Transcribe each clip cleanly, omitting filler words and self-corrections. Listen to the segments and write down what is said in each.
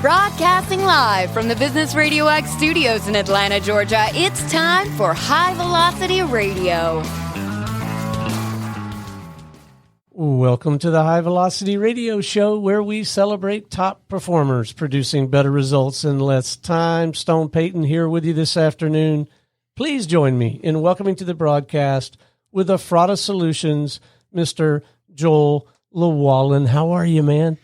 Broadcasting live from the Business RadioX studios in Atlanta, Georgia, it's time for High Velocity Radio. Welcome to the High Velocity Radio Show, where we celebrate top performers producing better results in less time. Stone Payton here with you this afternoon. Please join me in welcoming to the broadcast with Ephrata Solutions, Mr. Joel Lewallen. How are you, man?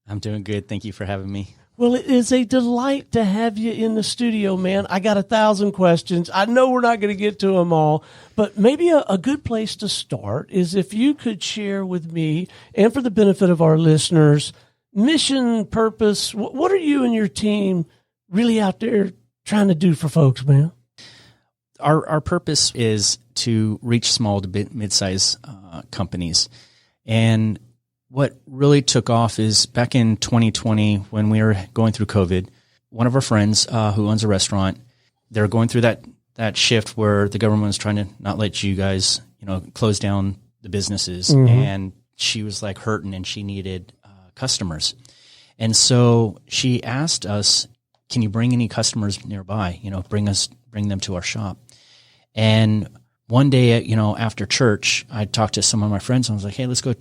I'm doing good. Thank you for having me. Well, it is a delight to have you in the studio, man. I got 1,000 questions. I know we're not going to get to them all, but maybe a good place to start is if you could share with me, and for the benefit of our listeners, mission, purpose. What are you and your team really out there trying to do for folks, man? Our purpose is to reach small to mid-size companies. And what really took off is back in 2020 when we were going through COVID, one of our friends who owns a restaurant, they're going through that shift where the government was trying to not let you guys, close down the businesses. Mm-hmm. And she was like hurting and she needed customers. And so she asked us, can you bring any customers nearby? Bring them to our shop. And one day, after church, I talked to some of my friends and I was like, hey, let's go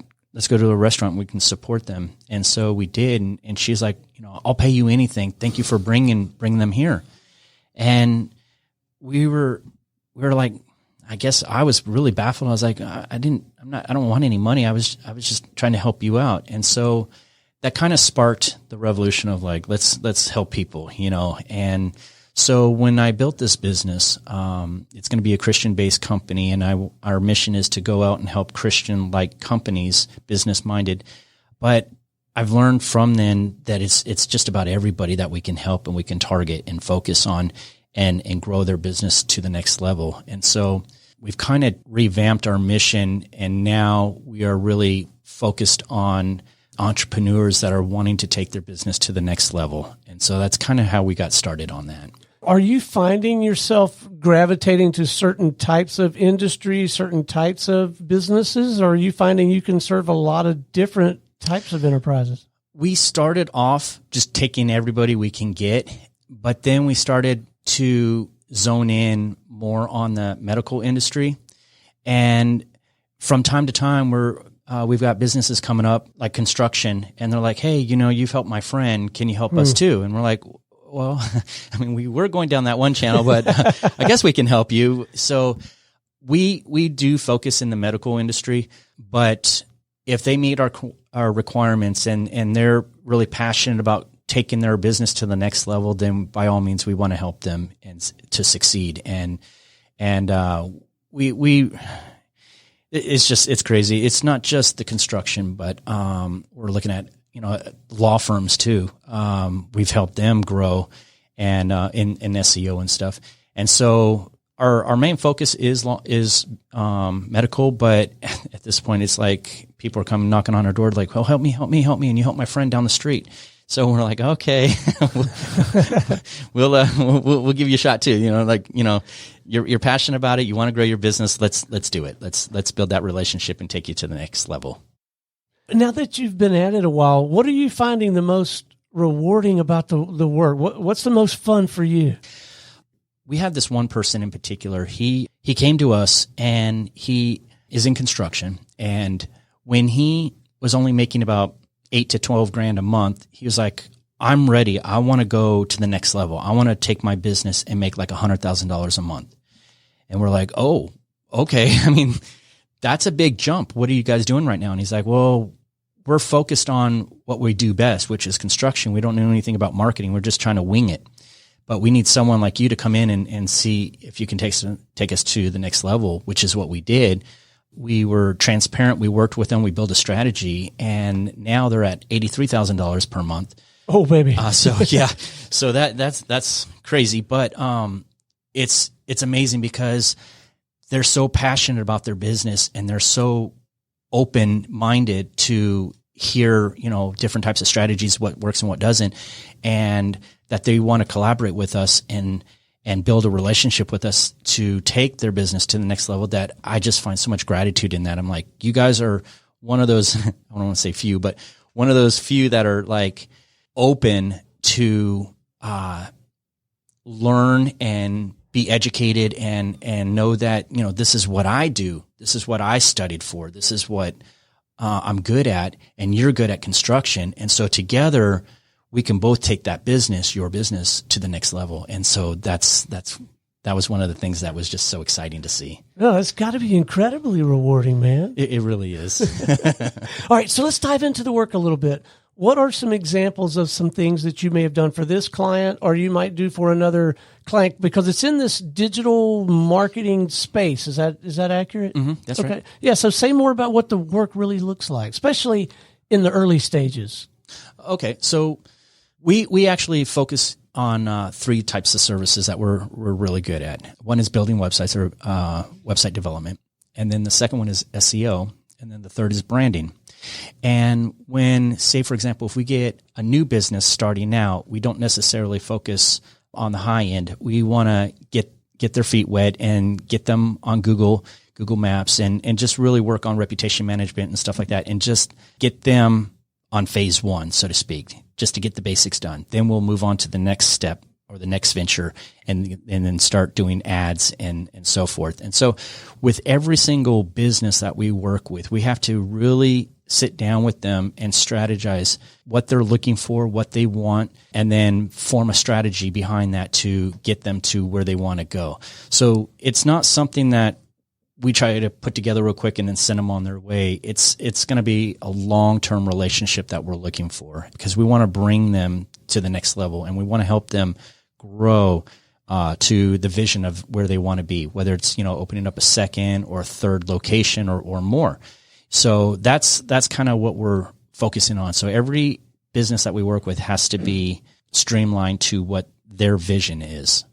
to a restaurant. We can support them. And so we did. And she's like, I'll pay you anything. Thank you for bringing them here. And we were like, I guess I was really baffled. I was like, I don't want any money. I was just trying to help you out. And so that kind of sparked the revolution of like, let's help people, and so when I built this business, it's going to be a Christian-based company, and our mission is to go out and help Christian-like companies, business-minded. But I've learned from then that it's just about everybody that we can help and we can target and focus on and grow their business to the next level. And so we've kind of revamped our mission, and now we are really focused on entrepreneurs that are wanting to take their business to the next level. And so that's kind of how we got started on that. Are you finding yourself gravitating to certain types of industries, certain types of businesses, or are you finding you can serve a lot of different types of enterprises? We started off just taking everybody we can get, but then we started to zone in more on the medical industry. And from time to time, we've got businesses coming up like construction, and they're like, hey, you've helped my friend. Can you help us too? And we're like, well, we were going down that one channel, but I guess we can help you. So we do focus in the medical industry, but if they meet our requirements and they're really passionate about taking their business to the next level, then by all means, we want to help them and to succeed. And it's crazy. It's not just the construction, but we're looking at law firms too. We've helped them grow and in SEO and stuff. And so our main focus is medical, but at this point it's like people are coming knocking on our door like, well, help me, and you help my friend down the street. So we're like, okay, we'll give you a shot too. You're passionate about it. You want to grow your business. Let's do it. Let's build that relationship and take you to the next level. Now that you've been at it a while, what are you finding the most rewarding about the work? What's the most fun for you? We have this one person in particular. He came to us and he is in construction. And when he was only making about $8,000 to $12,000 a month, he was like, I'm ready. I want to go to the next level. I want to take my business and make like $100,000 a month. And we're like, oh, okay. That's a big jump. What are you guys doing right now? And he's like, well, we're focused on what we do best, which is construction. We don't know anything about marketing. We're just trying to wing it. But we need someone like you to come in and see if you can take us to the next level, which is what we did. We were transparent. We worked with them. We built a strategy, and now they're at $83,000 per month. Oh, baby. So that's crazy. But it's amazing because they're so passionate about their business and they're so open-minded to hear, different types of strategies, what works and what doesn't, and that they want to collaborate with us and build a relationship with us to take their business to the next level. That I just find so much gratitude in that. I'm like, you guys are one of those, I don't want to say few, but one of those few that are like open to learn and be educated and know that, this is what I do. This is what I studied for. This is what I'm good at, and you're good at construction. And so together we can both take that business, your business, to the next level. And so that was one of the things that was just so exciting to see. No, it's got to be incredibly rewarding, man. It really is. All right, so let's dive into the work a little bit. What are some examples of some things that you may have done for this client, or you might do for another client? Because it's in this digital marketing space. Is that accurate? Mm-hmm, that's okay. Right. Yeah. So say more about what the work really looks like, especially in the early stages. Okay. So we actually focus on 3 types of services that we're really good at. One is building websites or website development, and then the second one is SEO, and then the third is branding. And when, say, for example, if we get a new business starting out, we don't necessarily focus on the high end. We want to get their feet wet and get them on Google Maps and just really work on reputation management and stuff like that, and just get them on phase 1, so to speak, just to get the basics done. Then we'll move on to the next step or the next venture and then start doing ads and so forth. And so with every single business that we work with, we have to really sit down with them and strategize what they're looking for, what they want, and then form a strategy behind that to get them to where they want to go. So it's not something that we try to put together real quick and then send them on their way. It's going to be a long-term relationship that we're looking for, because we want to bring them to the next level, and we want to help them grow to the vision of where they want to be, whether it's, opening up a second or a third location or more. So that's kind of what we're focusing on. So every business that we work with has to be streamlined to what their vision is.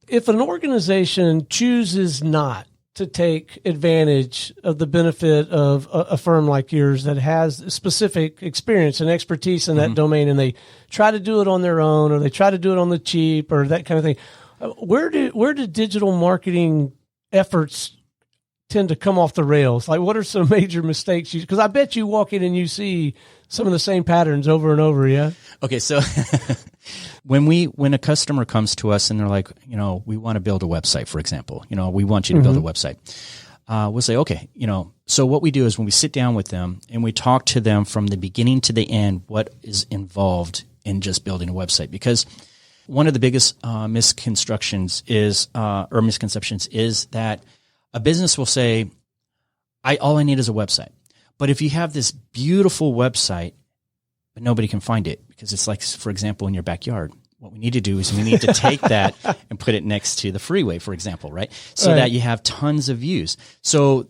If an organization chooses not to take advantage of the benefit of a firm like yours that has specific experience and expertise in that domain, and they try to do it on their own, or they try to do it on the cheap, or that kind of thing, where do digital marketing efforts tend to come off the rails? Like, what are some major mistakes? Because I bet you walk in and you see some of the same patterns over and over. Yeah. Okay. So when a customer comes to us and they're like, we want to build a website, for example, we want you to build a website. We'll say, okay, so what we do is when we sit down with them and we talk to them from the beginning to the end, what is involved in just building a website? Because one of the biggest misconceptions is that a business will say, all I need is a website. But if you have this beautiful website, but nobody can find it because it's like, for example, in your backyard, what we need to do is we need to take that and put it next to the freeway, for example, right? So that you have tons of views. So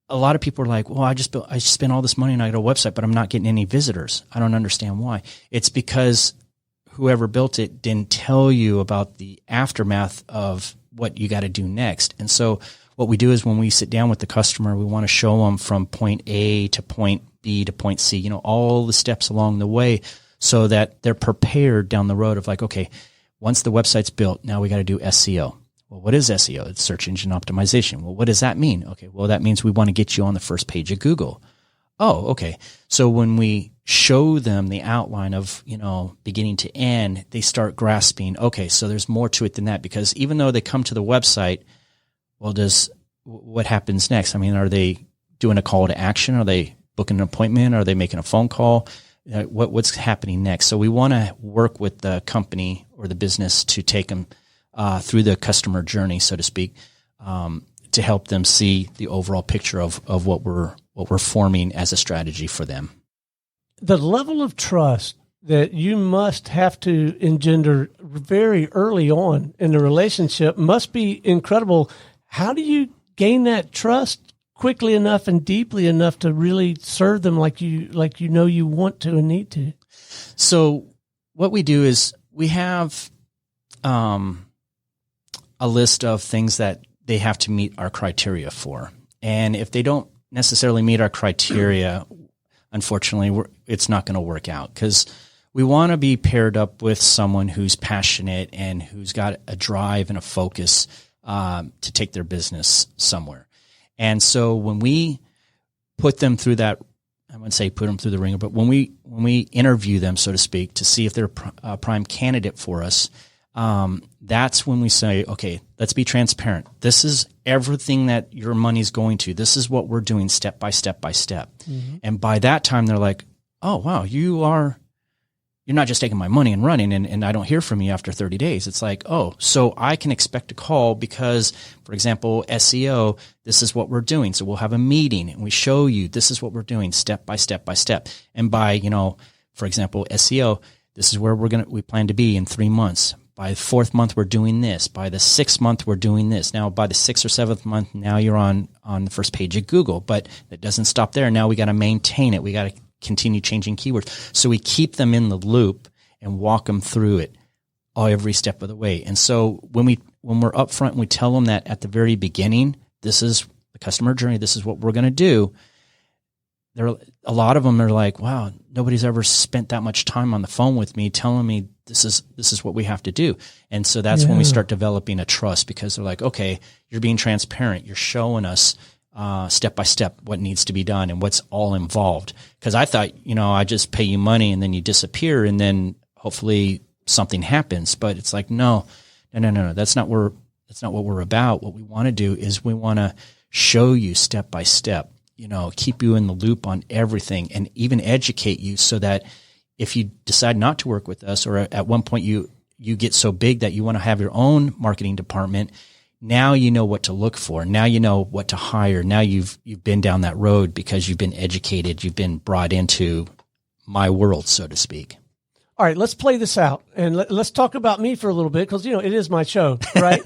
a lot of people are like, well, I spent all this money and I got a website, but I'm not getting any visitors. I don't understand why. It's because whoever built it didn't tell you about the aftermath of what you got to do next. And so what we do is when we sit down with the customer, we want to show them from point A to point B to point C, all the steps along the way, so that they're prepared down the road of like, okay, once the website's built, now we got to do SEO. Well, what is SEO? It's search engine optimization. Well, what does that mean? Okay, well, that means we want to get you on the first page of Google. Oh, okay. So when we show them the outline of, beginning to end, they start grasping, okay, so there's more to it than that, because even though they come to the website, well, what happens next? I mean, are they doing a call to action? Are they booking an appointment? Are they making a phone call? What's happening next? So we want to work with the company or the business to take them through the customer journey, so to speak, to help them see the overall picture of what we're forming as a strategy for them. The level of trust that you must have to engender very early on in the relationship must be incredible. How do you gain that trust quickly enough and deeply enough to really serve them like you want to and need to? So what we do is we have a list of things that they have to meet our criteria for. And if they don't necessarily meet our criteria, unfortunately, it's not going to work out, because we want to be paired up with someone who's passionate and who's got a drive and a focus to take their business somewhere. And so when we put them through that, I'm wouldn't say put them through the ringer, but when we interview them, so to speak, to see if they're a prime candidate for us, that's when we say, okay, let's be transparent. This is everything that your money's going to. This is what we're doing step by step by step. Mm-hmm. And by that time, they're like, oh, wow, you're not just taking my money and running and I don't hear from you after 30 days. It's like, oh, so I can expect a call because, for example, SEO, this is what we're doing. So we'll have a meeting and we show you this is what we're doing step by step by step. And by, for example, SEO, this is where we plan to be in 3 months. By the 4th month, we're doing this. By the 6th month, we're doing this. Now, by the 6th or 7th month, now you're on the first page of Google. But it doesn't stop there. Now we got to maintain it. We got to continue changing keywords. So we keep them in the loop and walk them through it every step of the way. And so when we're upfront and we tell them that at the very beginning, this is the customer journey, this is what we're going to do. A lot of them are like, wow, nobody's ever spent that much time on the phone with me telling me this is what we have to do. And so that's when we start developing a trust, because they're like, okay, you're being transparent. You're showing us step by step what needs to be done and what's all involved. Because I thought, I just pay you money and then you disappear and then hopefully something happens. But it's like, no. That's not what we're about. What we want to do is we want to show you step by step, keep you in the loop on everything and even educate you so that if you decide not to work with us, or at one point you get so big that you want to have your own marketing department, now you know what to look for. Now you know what to hire. Now you've been down that road because you've been educated. You've been brought into my world, so to speak. All right, let's play this out, and let's talk about me for a little bit, because, it is my show, right?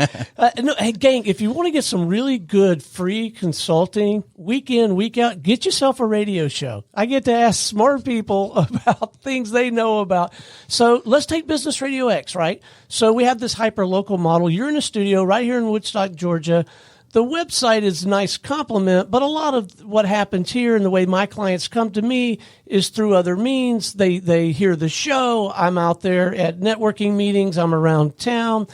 Hey, gang, if you want to get some really good free consulting, week in, week out, get yourself a radio show. I get to ask smart people about things they know about. So let's take Business Radio X, right? So we have this hyper-local model. You're in a studio right here in Woodstock, Georgia. The website is a nice compliment, but a lot of what happens here and the way my clients come to me is through other means. They hear the show. I'm out there at networking meetings. I'm around town.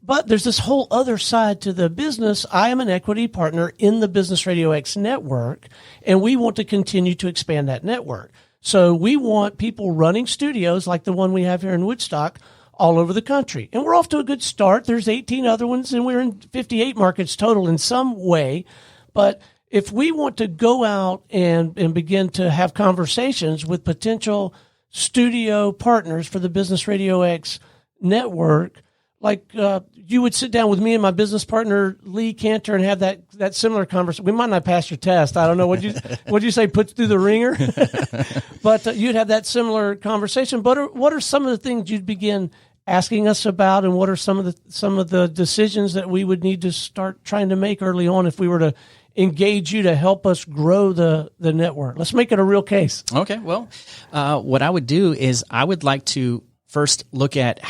But there's this whole other side to the business. I am an equity partner in the Business Radio X network, and we want to continue to expand that network. So we want people running studios like the one we have here in Woodstock all over the country. And we're off to a good start. There's 18 other ones, and we're in 58 markets total in some way. But if we want to go out and begin to have conversations with potential studio partners for the Business Radio X network, like you would sit down with me and my business partner, Lee Cantor, and have that similar conversation. We might not pass your test. I don't know. What'd you say, put through the ringer? But you'd have that similar conversation. But what are some of the things you'd begin asking us about, and what are some of the decisions that we would need to start trying to make early on if we were to engage you to help us grow the network? Let's make it a real case. Okay. Well, what I would do is I would like to first look at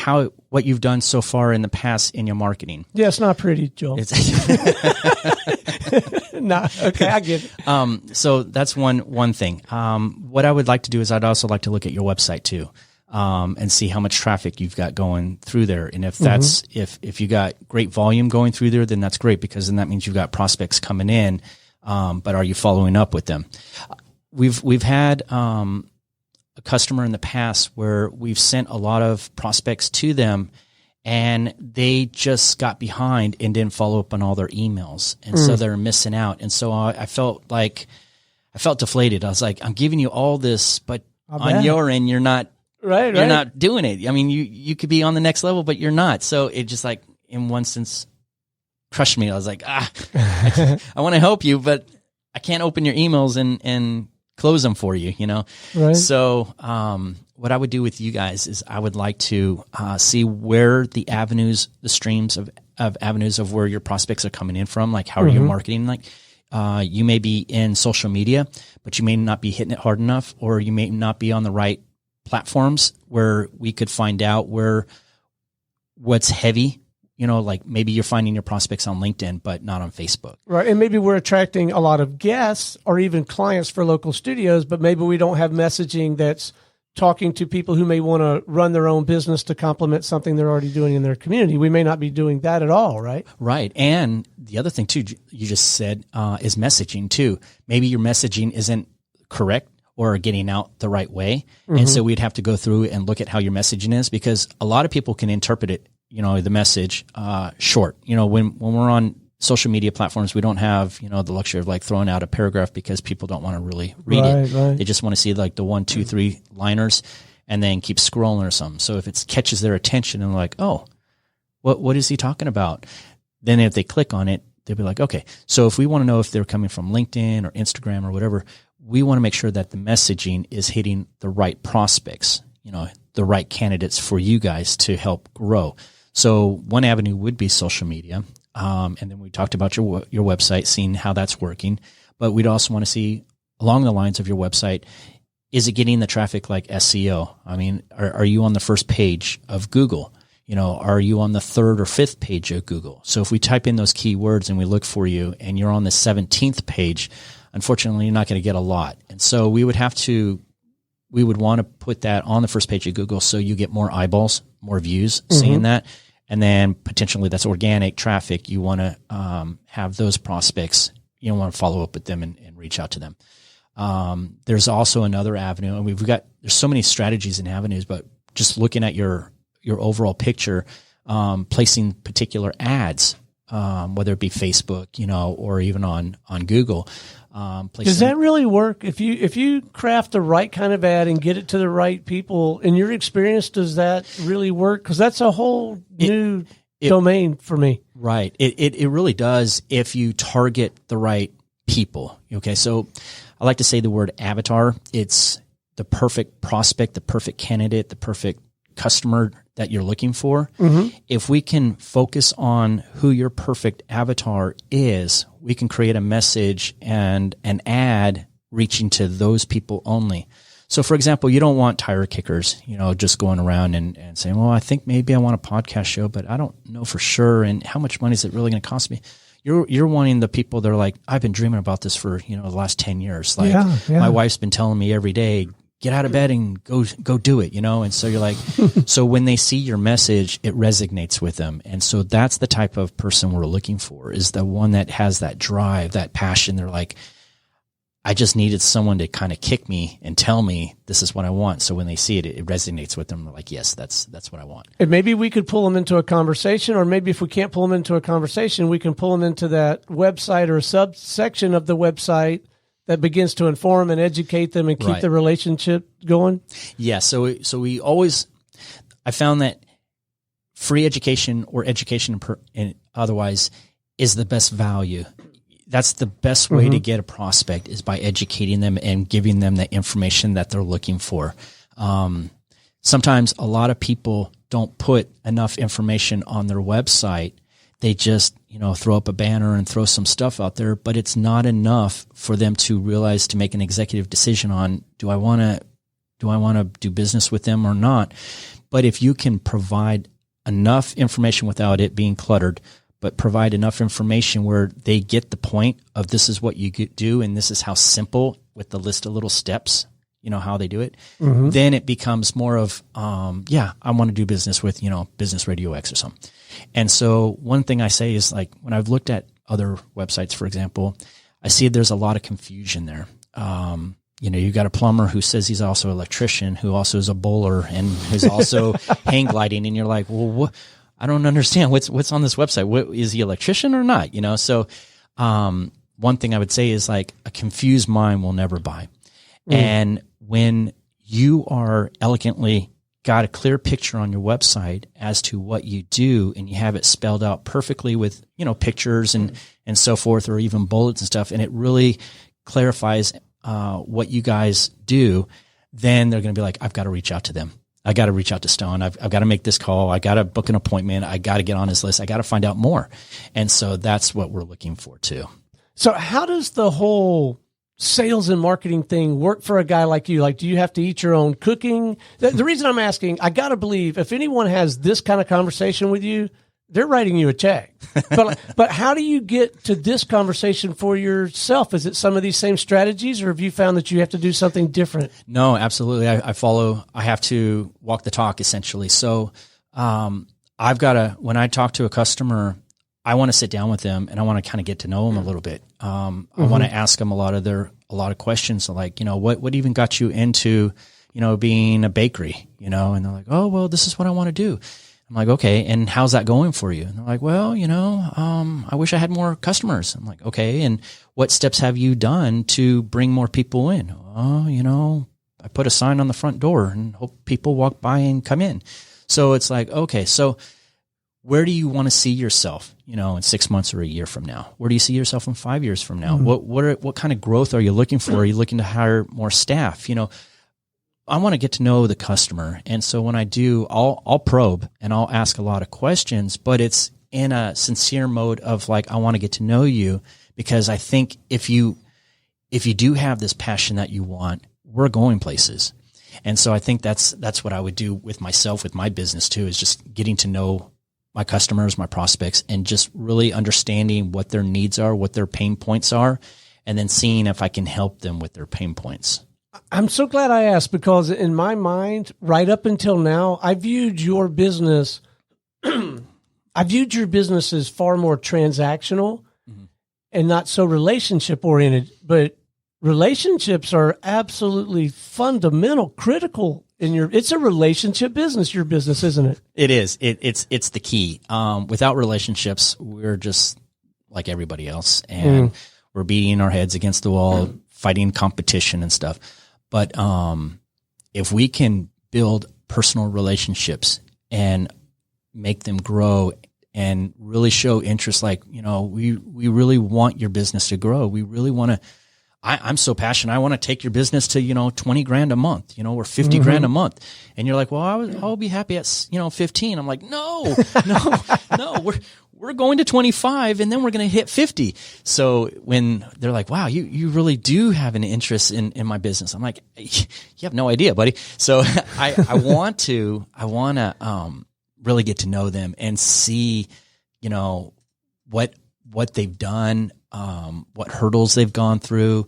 what you've done so far in the past in your marketing. Yeah, it's not pretty, Joel. No, okay, I get it. So that's one thing. What I would like to do is I'd also like to look at your website too, and see how much traffic you've got going through there. And if that's if you got great volume going through there, then that's great, because then that means you've got prospects coming in. But are you following up with them? We've had a customer in the past where we've sent a lot of prospects to them and they just got behind and didn't follow up on all their emails. And so they're missing out. And so I felt deflated. I was like, I'm giving you all this, but on your end, you're not, you're not doing it. I mean, you could be on the next level, but you're not. So it just, like, in one sense, crushed me. I was like, I want to help you, but I can't open your emails and close them for you, Right. So what I would do with you guys is I would like to see where the streams of avenues of where your prospects are coming in from. Like, how are you marketing? Like, you may be in social media, but you may not be hitting it hard enough, or you may not be on the right platforms where we could find out what's heavy. Like, maybe you're finding your prospects on LinkedIn, but not on Facebook. Right. And maybe we're attracting a lot of guests or even clients for local studios, but maybe we don't have messaging that's talking to people who may want to run their own business to complement something they're already doing in their community. We may not be doing that at all, right? Right. And the other thing, too, you just said is messaging, too. Maybe your messaging isn't correct, or are getting out the right way. And so we'd have to go through and look at how your messaging is, because a lot of people can interpret it, the message, short. When we're on social media platforms, we don't have, the luxury of like throwing out a paragraph because people don't want to really read it. Right. They just want to see like the 1, 2, 3 liners and then keep scrolling or something. So if it catches their attention and like, oh, what is he talking about? Then if they click on it, they'll be like, okay. So if we want to know if they're coming from LinkedIn or Instagram or whatever, we want to make sure that the messaging is hitting the right prospects, the right candidates for you guys to help grow. So one avenue would be social media. And then we talked about your website, seeing how that's working. But we'd also want to see along the lines of your website, is it getting the traffic like SEO? I mean, are you on the first page of Google? Are you on the 3rd or 5th page of Google? So if we type in those keywords and we look for you and you're on the 17th page, unfortunately, you're not going to get a lot. And so we would want to put that on the first page of Google so you get more eyeballs, more views seeing that. And then potentially that's organic traffic. You want to have those prospects. You want to follow up with them and reach out to them. There's also another avenue, and there's so many strategies and avenues, but just looking at your overall picture, placing particular ads, whether it be Facebook, or even on Google. Does that really work? If you craft the right kind of ad and get it to the right people, in your experience, does that really work? Because that's a whole new domain for me. Right. It really does if you target the right people. Okay. So I like to say the word avatar. It's the perfect prospect, the perfect candidate, the perfect customer that you're looking for. If we can focus on who your perfect avatar is, we can create a message and an ad reaching to those people only. So for example, you don't want tire kickers, just going around and saying, well, I think maybe I want a podcast show, but I don't know for sure. And how much money is it really going to cost me? You're wanting the people that are like, I've been dreaming about this for, the last 10 years. Like my wife's been telling me every day, get out of bed and go do it, And so you're like, so when they see your message, it resonates with them. And so that's the type of person we're looking for, is the one that has that drive, that passion. They're like, I just needed someone to kind of kick me and tell me this is what I want. So when they see it, it resonates with them. They're like, yes, that's what I want. And maybe we could pull them into a conversation, or maybe if we can't pull them into a conversation, we can pull them into that website or a subsection of the website that begins to inform and educate them and keep the relationship going? Yeah. So we always, I found that free education or education and otherwise is the best value. That's the best way to get a prospect, is by educating them and giving them the information that they're looking for. Sometimes a lot of people don't put enough information on their website. They just, throw up a banner and throw some stuff out there, but it's not enough for them to realize, to make an executive decision on, do I want to do business with them or not? But if you can provide enough information without it being cluttered, but provide enough information where they get the point of, this is what you do and this is how simple, with the list of little steps, how they do it, then it becomes more of, I want to do business with, Business RadioX or something. And so one thing I say is, like, when I've looked at other websites, for example, I see there's a lot of confusion there. You got a plumber who says he's also an electrician, who also is a bowler and who's also hang gliding. And you're like, well, what? I don't understand what's on this website. What, is he an electrician or not? So one thing I would say is, like, a confused mind will never buy. And when you are elegantly got a clear picture on your website as to what you do, and you have it spelled out perfectly with, pictures and so forth, or even bullets and stuff, and it really clarifies what you guys do, then they're going to be like, I've got to reach out to them. I got to reach out to Stone. I've got to make this call. I got to book an appointment. I got to get on his list. I got to find out more. And so that's what we're looking for too. So how does the whole sales and marketing thing work for a guy like you? Like, do you have to eat your own cooking? The reason I'm asking, I got to believe if anyone has this kind of conversation with you, they're writing you a check. But how do you get to this conversation for yourself? Is it some of these same strategies, or have you found that you have to do something different? No, absolutely. I have to walk the talk, essentially. So when I talk to a customer, I want to sit down with them and I want to kind of get to know them a little bit. I want to ask them a lot of their a lot of questions like, what even got you into, being a bakery, and they're like, oh, well, this is what I want to do. I'm like, okay, and how's that going for you? And they're like, well, I wish I had more customers. I'm like, okay, and what steps have you done to bring more people in? Oh, I put a sign on the front door and hope people walk by and come in. So it's like, okay, so where do you want to see yourself, in 6 months or a year from now? Where do you see yourself in 5 years from now? What kind of growth are you looking for? Are you looking to hire more staff? I want to get to know the customer. And so when I do, I'll probe and I'll ask a lot of questions, but it's in a sincere mode of like, I want to get to know you, because I think if you do have this passion that you want, we're going places. And so I think that's what I would do with myself, with my business too, is just getting to know my customers, my prospects, and just really understanding what their needs are, what their pain points are, and then seeing if I can help them with their pain points. I'm so glad I asked, because in my mind, right up until now, I viewed your business as far more transactional and not so relationship oriented. But relationships are absolutely fundamental, critical it's a relationship business, your business, isn't it? It is. It's the key. Without relationships, we're just like everybody else, and we're beating our heads against the wall, fighting competition and stuff. But if we can build personal relationships and make them grow and really show interest, like, we really want your business to grow. We really want to, I'm so passionate. I want to take your business to, $20,000 a month, or $50,000 a month. And you're like, well, I'll be happy at, 15. I'm like, no, we're going to 25 and then we're going to hit 50. So when they're like, wow, you really do have an interest in my business. I'm like, you have no idea, buddy. So I want to really get to know them and see, what they've done, what hurdles they've gone through.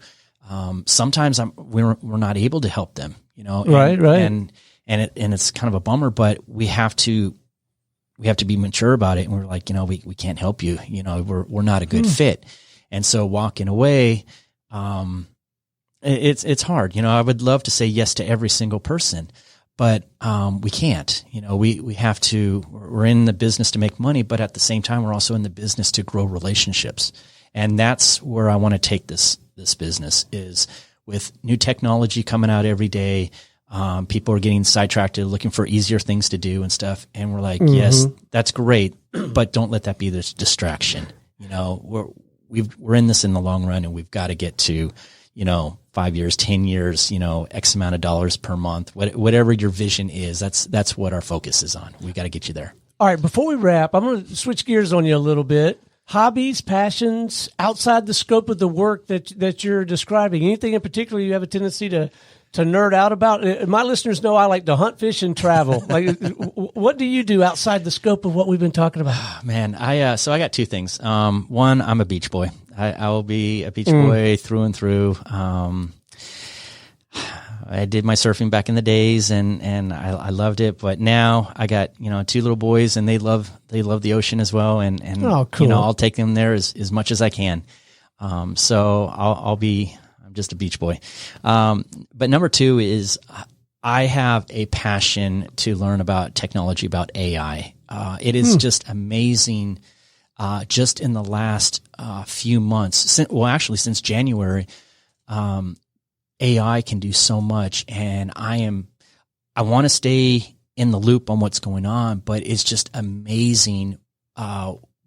Sometimes we're not able to help them, Right. And it's kind of a bummer, but we have to be mature about it. And we're like, we can't help you. We're not a good fit. And so walking away, it's hard. I would love to say yes to every single person, but we can't. We have to. We're in the business to make money, but at the same time, we're also in the business to grow relationships. And that's where I want to take this business, is with new technology coming out every day. People are getting sidetracked, looking for easier things to do and stuff. And we're like, yes, that's great, but don't let that be this distraction. We're in this in the long run, and we've got to get to, 5 years, 10 years, X amount of dollars per month, whatever your vision is. That's what our focus is on. We got to get you there. All right. Before we wrap, I'm going to switch gears on you a little bit. Hobbies, passions outside the scope of the work that you're describing. Anything in particular you have a tendency to nerd out about? My listeners know I like to hunt, fish, and travel. Like, what do you do outside the scope of what we've been talking about? Man, so I got two things. One, I'm a beach boy. I will be a beach boy through and through. I did my surfing back in the days, and I loved it. But now I got two little boys, and they love the ocean as well. And oh, cool. I'll take them there as much as I can. So I'm just a beach boy. But number two is I have a passion to learn about technology, about AI. It is just amazing. Just in the last few months, since January, AI can do so much, and I want to stay in the loop on what's going on, but it's just amazing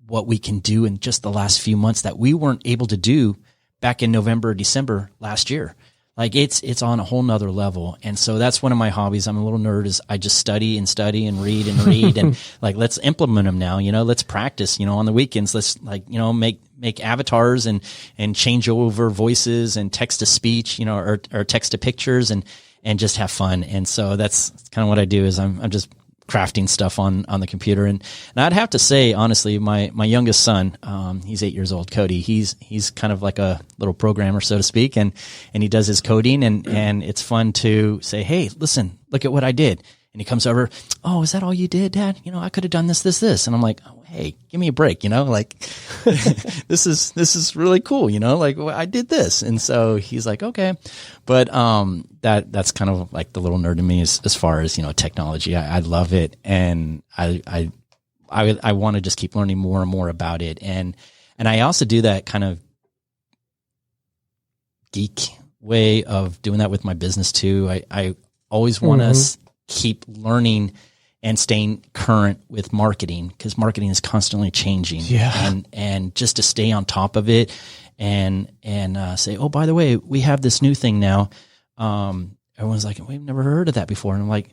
what we can do in just the last few months that we weren't able to do back in November or December last year. Like it's on a whole nother level. And so that's one of my hobbies. I'm a little nerd, is I just study and read and like, let's implement them now, let's practice, on the weekends, let's make avatars and change over voices and text to speech, or text to pictures and just have fun. And so that's kind of what I do, is I'm just crafting stuff on the computer. And I'd have to say, honestly, my youngest son, he's 8 years old, Cody, he's kind of like a little programmer, so to speak. And he does his coding, and it's fun to say, hey, listen, look at what I did. And he comes over, oh, is that all you did, Dad? I could have done this. And I'm like, oh, hey, give me a break, like this is really cool, like well, I did this. And so he's like, okay. But that's kind of like the little nerd in me as far as, technology. I love it. And I want to just keep learning more and more about it. And I also do that kind of geek way of doing that with my business too. I always want to keep learning and staying current with marketing, because marketing is constantly changing. Yeah. And just to stay on top of it and say, oh, by the way, we have this new thing now. Everyone's like, we've never heard of that before. And I'm like,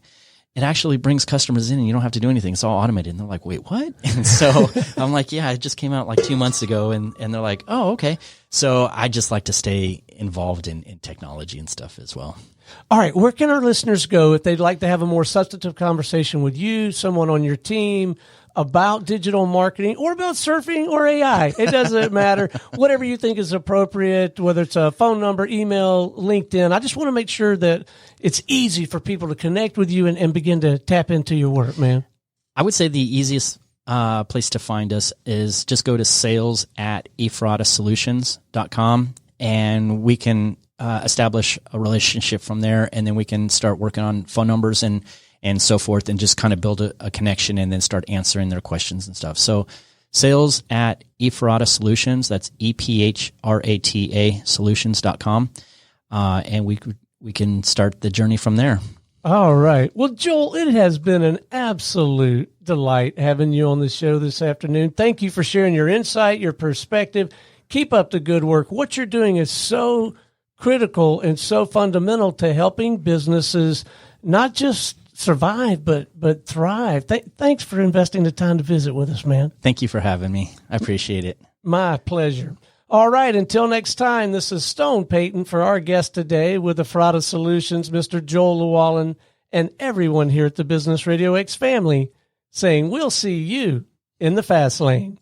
it actually brings customers in and you don't have to do anything. It's all automated. And they're like, wait, what? And so I'm like, yeah, it just came out like 2 months ago. And they're like, oh, okay. So I just like to stay involved in technology and stuff as well. All right. Where can our listeners go if they'd like to have a more substantive conversation with you, someone on your team, about digital marketing or about surfing or AI? It doesn't matter. Whatever you think is appropriate, whether it's a phone number, email, LinkedIn. I just want to make sure that it's easy for people to connect with you and begin to tap into your work, man. I would say the easiest place to find us is just go to sales@ephrata and we can establish a relationship from there, and then we can start working on phone numbers and so forth, and just kind of build a connection and then start answering their questions and stuff. So sales@Ephrata Solutions, that's EPHRATA Solutions.com. And we can start the journey from there. All right. Well, Joel, it has been an absolute delight having you on the show this afternoon. Thank you for sharing your insight, your perspective. Keep up the good work. What you're doing is so critical and so fundamental to helping businesses not just survive, but thrive. Thanks for investing the time to visit with us, man. Thank you for having me. I appreciate it. My pleasure. All right. Until next time, this is Stone Payton for our guest today with Ephrata Solutions, Mr. Joel Lewallen, and everyone here at the Business RadioX family saying we'll see you in the fast lane.